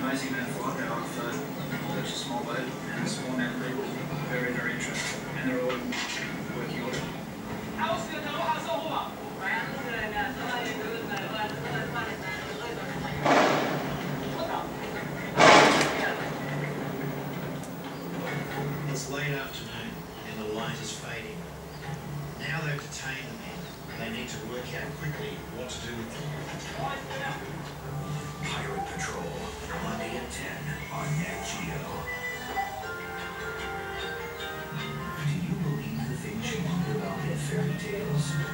amazing amount of firepower for such a small boat and a small amount of people. Very, very interesting. And they're all in working order. It's late afternoon and the light is fading. Now they've detained the men. They need to work out quickly what to do with them. Pirate Patrol, Monday at 10 on Nat Geo. Do you believe the things you read about in fairy tales?